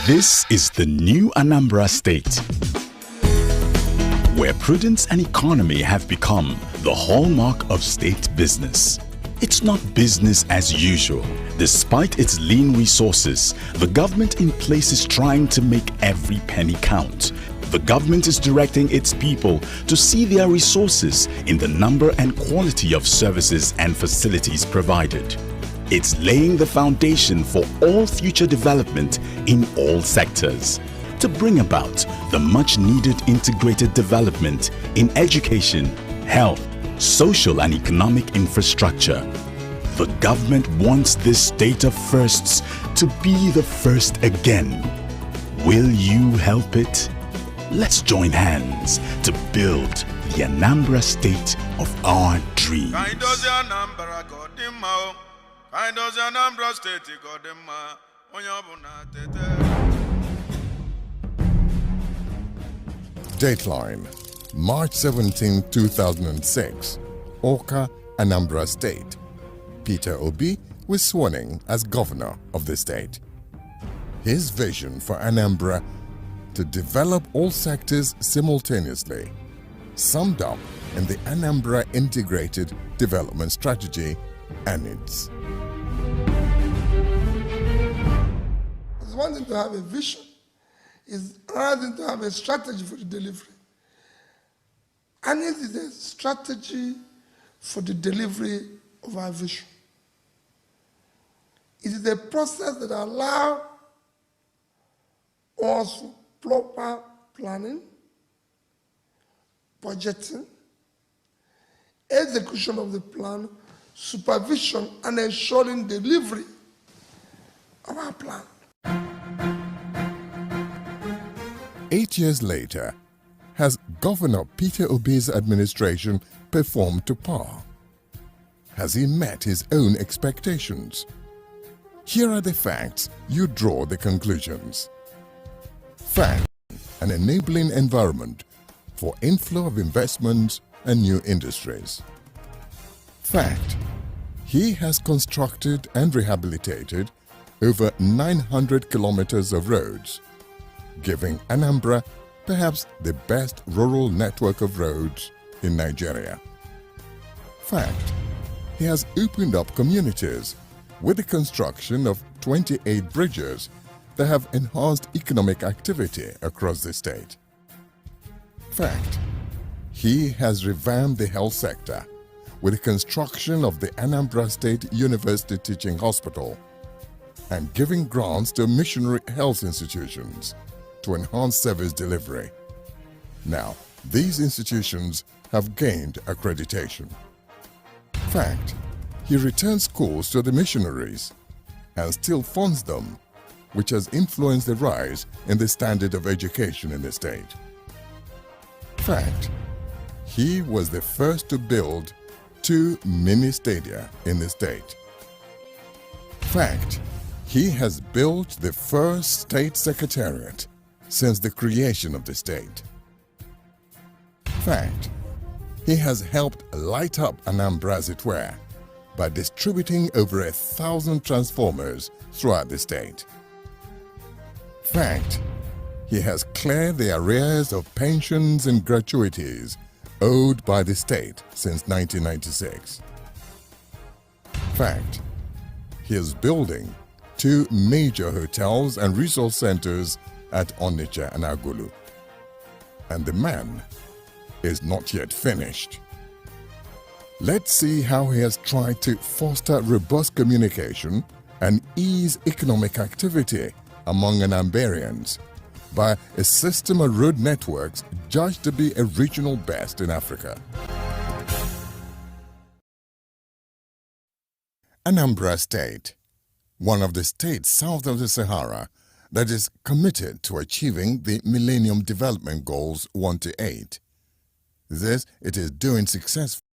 This is the new Anambra state, where prudence and economy have become the hallmark of state business. It's not business as usual. Despite its lean resources, the government in place is trying to make every penny count. The government is directing its people to see their resources in the number and quality of services and facilities provided. It's laying the foundation for all future development in all sectors to bring about the much-needed integrated development in education, health, social and economic infrastructure. The government wants this state of firsts to be the first again. Will you help it? Let's join hands to build the Anambra state of our dreams. Dateline, March 17, 2006, Awka, Anambra State. Peter Obi was sworn in as governor of the state. His vision for Anambra to develop all sectors simultaneously, summed up in the Anambra Integrated Development Strategy, ANIDS. It's one thing to have a vision, it's another thing to have a strategy for the delivery. ANIDS is a strategy for the delivery of our vision. It is a process that allows us proper planning, budgeting, execution of the plan, supervision, and ensuring delivery of our plan. 8 years later, has Governor Peter Obi's administration performed to par? Has he met his own expectations? Here are the facts, you draw the conclusions. Fact, an enabling environment for inflow of investments and new industries. Fact, he has constructed and rehabilitated over 900 kilometers of roads, giving Anambra perhaps the best rural network of roads in Nigeria. Fact, he has opened up communities with the construction of 28 bridges that have enhanced economic activity across the state. Fact, he has revamped the health sector with the construction of the Anambra State University Teaching Hospital and giving grants to missionary health institutions to enhance service delivery. Now, these institutions have gained accreditation. Fact, he returns schools to the missionaries and still funds them, which has influenced the rise in the standard of education in the state. Fact, he was the first to build 2 mini stadia in the state. Fact, he has built the first state secretariat since the creation of the state. Fact, he has helped light up Anambra, as it were, by distributing over 1,000 transformers throughout the state. Fact, he has cleared the arrears of pensions and gratuities owed by the state since 1996. Fact, he is building 2 major hotels and resource centers at Onitsha and Agulu. And the man is not yet finished. Let's see how he has tried to foster robust communication and ease economic activity among Anambarians by a system of road networks judged to be a regional best in Africa. Anambra State, one of the states south of the Sahara that is committed to achieving the Millennium Development Goals 1 to 8. This it is doing successfully.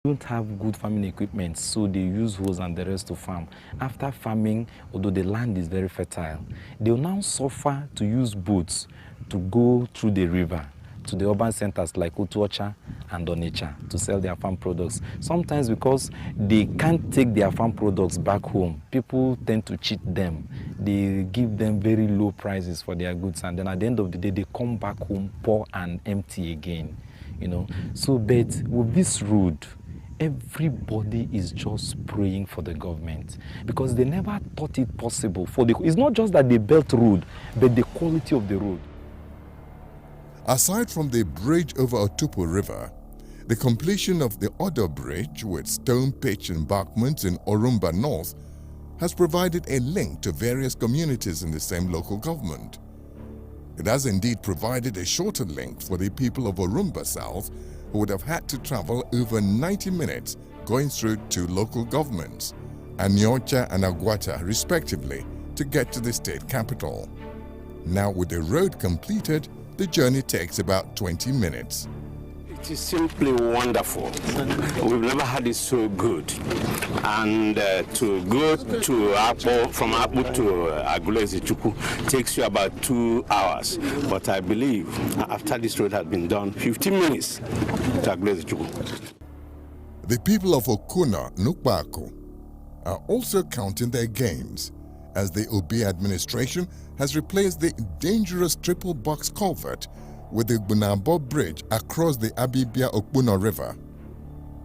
Don't have good farming equipment, so they use hoes and the rest to farm. After farming, although the land is very fertile, they will now suffer to use boats to go through the river to the urban centers like Utuocha and Onitsha to sell their farm products. Sometimes because they can't take their farm products back home, people tend to cheat them. They give them very low prices for their goods, and then at the end of the day, they come back home poor and empty again. You know, so but with this road, everybody is just praying for the government because they never thought it possible for it's not just that they built road, but the quality of the road. Aside from the bridge over Otupo River, the completion of the other bridge with stone pitch embankments in Orumba North has provided a link to various communities in the same local government. It has indeed provided a shorter link for the people of Orumba South, who would have had to travel over 90 minutes going through two local governments, Anyocha and Agwata respectively, to get to the state capital. Now with the road completed, the journey takes about 20 minutes. It is simply wonderful. We've never had it so good. And to go to Apo, from Apo to Agulezi-Chukwu takes you about 2 hours. But I believe after this road has been done, 15 minutes to Agulezi-Chukwu. The people of Okuna, Nukbaku, are also counting their gains, as the Obi administration has replaced the dangerous triple box culvert with the Bunabo Bridge across the Abibia-Okpuna River.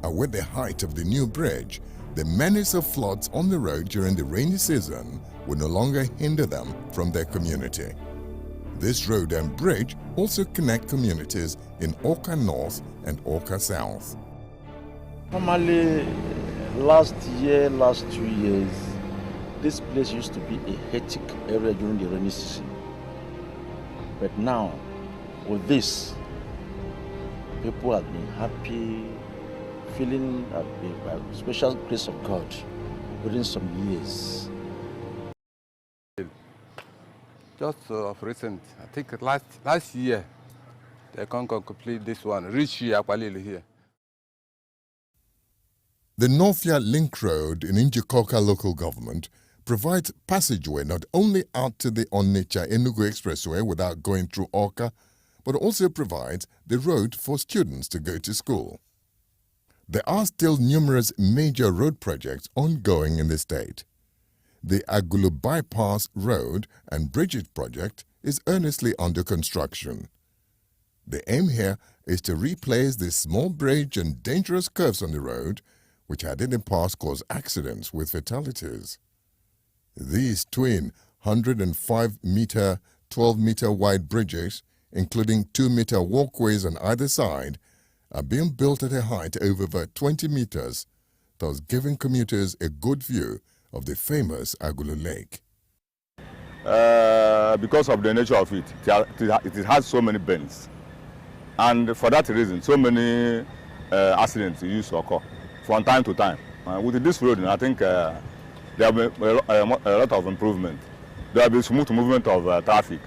And with the height of the new bridge, the menace of floods on the road during the rainy season will no longer hinder them from their community. This road and bridge also connect communities in Oka North and Oka South. Normally, last 2 years, this place used to be a hectic area during the rainy season. But now, with this, people have been happy, feeling by the special grace of God within some years. Just of recent, I think last year, they can complete this one, reach here. The Northia Link Road in Njikoka local government provides passageway not only out to the Onitsha-Enugu Expressway without going through Oka, but also provides the road for students to go to school. There are still numerous major road projects ongoing in the state. The Agulu Bypass Road and Bridget project is earnestly under construction. The aim here is to replace the small bridge and dangerous curves on the road, which had in the past caused accidents with fatalities. These twin 105-meter, 12-meter wide bridges, including 2-meter walkways on either side, are being built at a height of over 20 meters, thus giving commuters a good view of the famous Agulu Lake. Because of the nature of it, it has so many bends. And for that reason, so many accidents used to occur from time to time. With this road, I think there will be a lot of improvement. There will be smooth movement of traffic.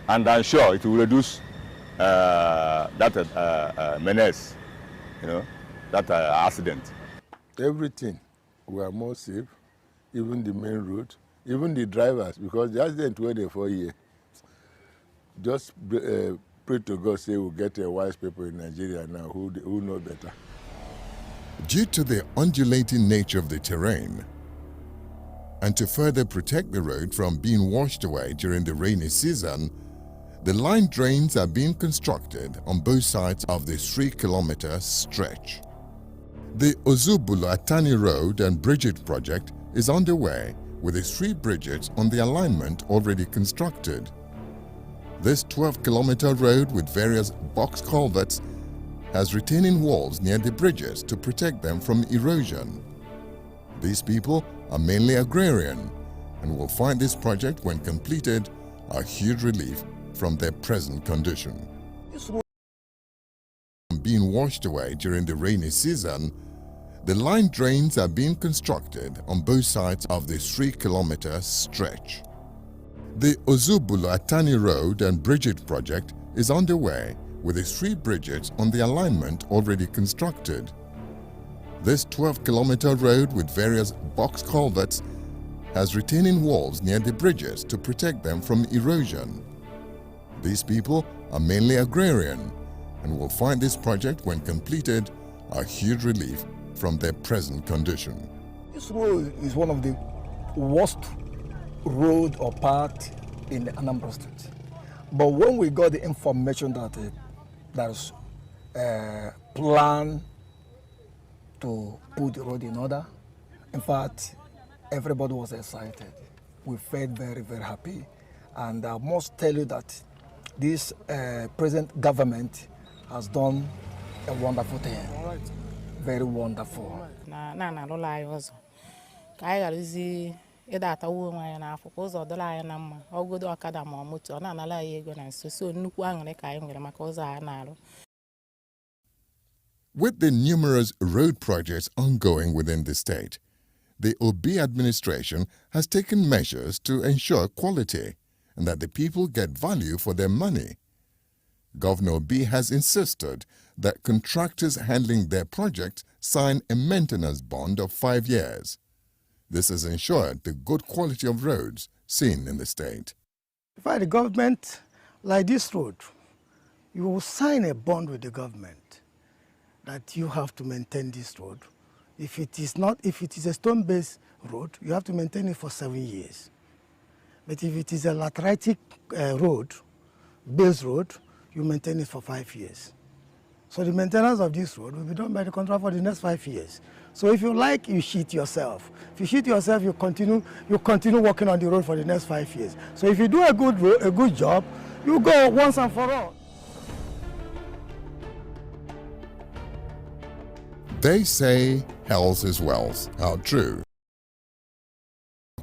And I'm sure it will reduce that menace, that accident. Everything, we are more safe, even the main road, even the drivers, because the accident were there for a year. Just pray to God, say we'll get wise people in Nigeria now who know better. Due to the undulating nature of the terrain, and to further protect the road from being washed away during the rainy season, the line drains are being constructed on both sides of the 3-kilometer stretch. The Ozubulu Atani Road and Bridget project is underway with the 3 bridges on the alignment already constructed. This 12-kilometer road with various box culverts has retaining walls near the bridges to protect them from erosion. These people are mainly agrarian and will find this project, when completed, a huge relief from their present condition. Being washed away during the rainy season, the line drains are being constructed on both sides of the 3-kilometer stretch. The Ozubulu Atani Road and Bridget project is underway with the 3 bridges on the alignment already constructed. This 12-kilometer road with various box culverts has retaining walls near the bridges to protect them from erosion. These people are mainly agrarian and will find this project, when completed, a huge relief from their present condition. This road is one of the worst road or part in the Anambra State. But when we got the information that there's a plan to put the road in order, in fact, everybody was excited. We felt very, very happy. And I must tell you that this present government has done a wonderful thing. Very wonderful. With the numerous road projects ongoing within the state, the Obi administration has taken measures to ensure quality and that the people get value for their money. Governor Obi has insisted that contractors handling their projects sign a maintenance bond of 5 years. This has ensured the good quality of roads seen in the state. If I the government, like this road, you will sign a bond with the government that you have to maintain this road. If it is a stone-based road, you have to maintain it for 7 years. But if it is a lateritic base road, you maintain it for 5 years. So the maintenance of this road will be done by the contractor for the next 5 years. So if you like, you cheat yourself. If you cheat yourself, you continue working on the road for the next 5 years. So if you do a good job, you go once and for all. They say health is wealth. How true.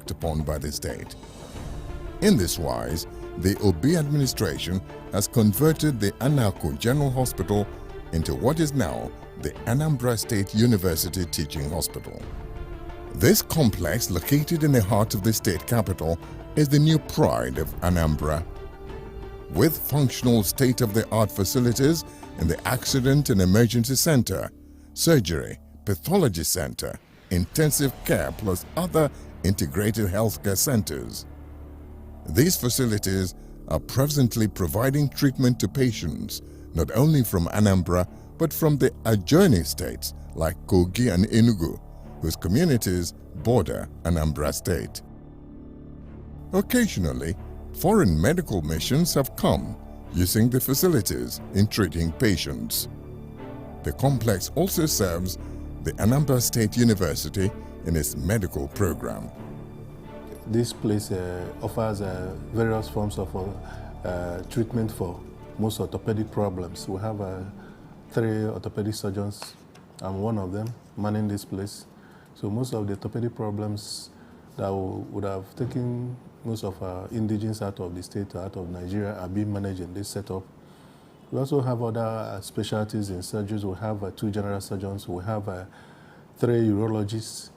Upon by the state. In this wise, the Obi administration has converted the Anaku General Hospital into what is now the Anambra State University Teaching Hospital. This complex, located in the heart of the state capital, is the new pride of Anambra. With functional state-of-the-art facilities in the Accident and Emergency Center, Surgery, Pathology Center, Intensive Care, plus other integrated healthcare centers. These facilities are presently providing treatment to patients not only from Anambra but from the adjoining states like Kogi and Enugu, whose communities border Anambra State. Occasionally, foreign medical missions have come using the facilities in treating patients. The complex also serves the Anambra State University in its medical program. This place offers various forms of treatment for most orthopedic problems. We have 3 orthopedic surgeons. I'm one of them manning this place. So most of the orthopedic problems that would have taken most of our indigents out of the state or out of Nigeria are being managed in this setup. We also have other specialties in surgeries. We have 2 general surgeons. We have 3 urologists.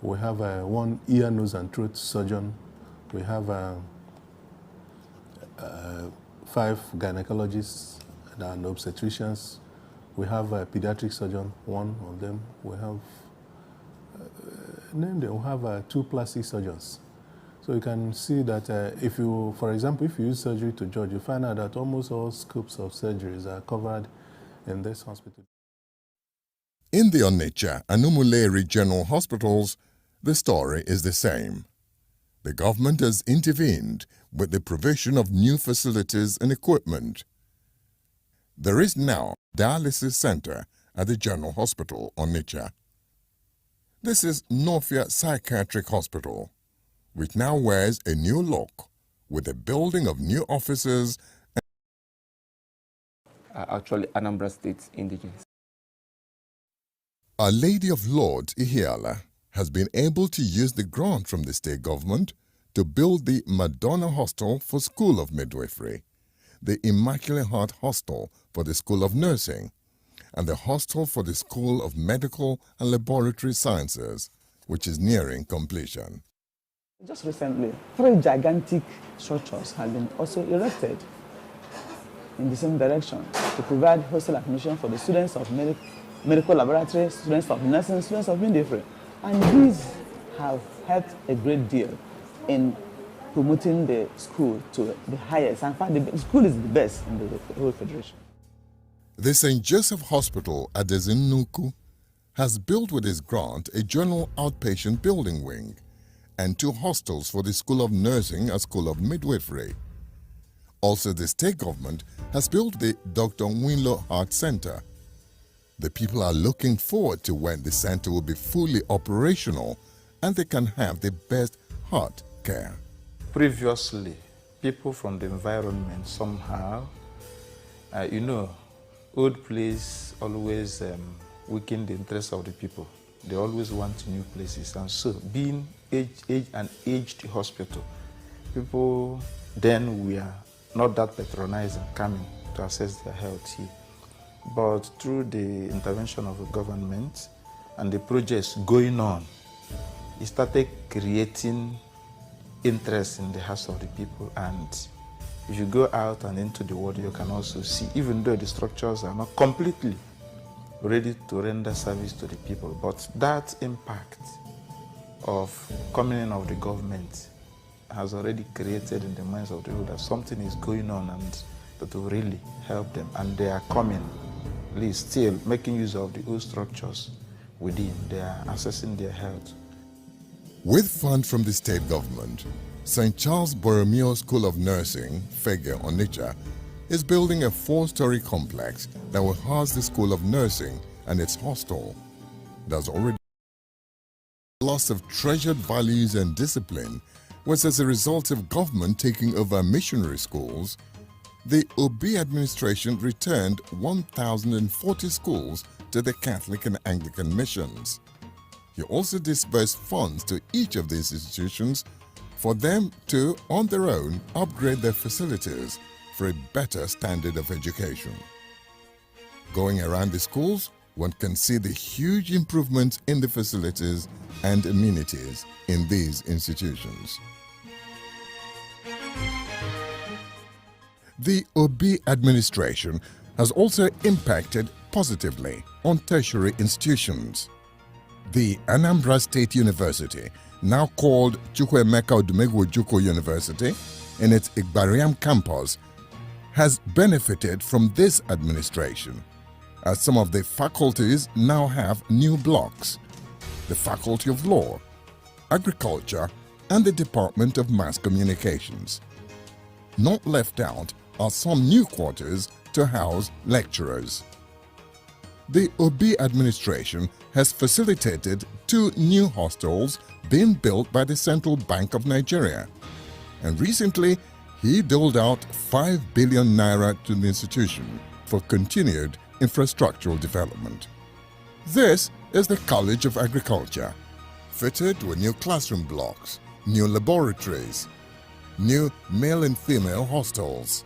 We have 1 ear, nose, and throat surgeon. We have 5 gynecologists and obstetricians. We have a pediatric surgeon, 1 of them. We have we have 2 plastic surgeons. So you can see that if you, for example, if you use surgery to judge, you find out that almost all scopes of surgeries are covered in this hospital. In the Onitsha and Umuleri General Hospitals, the story is the same. The government has intervened with the provision of new facilities and equipment. There is now a dialysis center at the General Hospital, Onitsha. This is Northia Psychiatric Hospital, which now wears a new look with the building of new offices. Actually, Anambra State indigents. Our Lady of Lords, Ihiala, has been able to use the grant from the state government to build the Madonna Hostel for School of Midwifery, the Immaculate Heart Hostel for the School of Nursing, and the Hostel for the School of Medical and Laboratory Sciences, which is nearing completion. Just recently, 3 gigantic structures have been also erected in the same direction to provide hostel admission for the students of medical laboratory, students of nursing, students of midwifery. And these have helped a great deal in promoting the school to the highest. In fact, the school is the best in the whole federation. The St. Joseph Hospital at Ezinnuku has built with its grant a general outpatient building wing and 2 hostels for the School of Nursing and School of Midwifery. Also, the state government has built the Dr. Winlow Heart Center. The people are looking forward to when the center will be fully operational and they can have the best heart care. Previously, people from the environment somehow, old place always weaken the interest of the people. They always want new places, and so being an aged hospital, people then were not that patronizing coming to assess their health here. But through the intervention of the government and the projects going on, it started creating interest in the hearts of the people. And if you go out and into the world, you can also see, even though the structures are not completely ready to render service to the people, but that impact of coming in of the government has already created in the minds of the people that something is going on and that will really help them. And they are coming, at least still making use of the old structures within. They are assessing their health. With funds from the state government, St. Charles Borromeo School of Nursing, Fege, Onitsha, is building a 4-story complex that will house the School of Nursing and its hostel. There's already loss of treasured values and discipline was as a result of government taking over missionary schools. The Obi administration returned 1,040 schools to the Catholic and Anglican missions. He also disbursed funds to each of these institutions for them to, on their own, upgrade their facilities for a better standard of education. Going around the schools, one can see the huge improvements in the facilities and amenities in these institutions. The Obi administration has also impacted positively on tertiary institutions. The Anambra State University, now called Chukwuemeka Odumegwu Ojukwu University, in its Igbariam campus, has benefited from this administration, as some of the faculties now have new blocks: the Faculty of Law, Agriculture, and the Department of Mass Communications. Not left out are some new quarters to house lecturers. The Obi administration has facilitated 2 new hostels being built by the Central Bank of Nigeria, and recently he doled out 5 billion naira to the institution for continued infrastructural development. This is the College of Agriculture, fitted with new classroom blocks, new laboratories, new male and female hostels,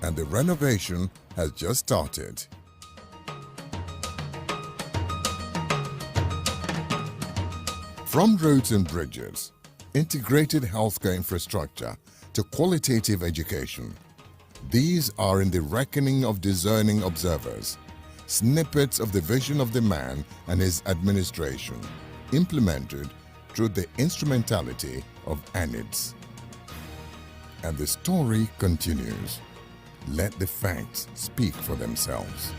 and the renovation has just started. From roads and bridges, integrated healthcare infrastructure, to qualitative education, these are in the reckoning of discerning observers, snippets of the vision of the man and his administration, implemented through the instrumentality of ANIDS. And the story continues. Let the facts speak for themselves.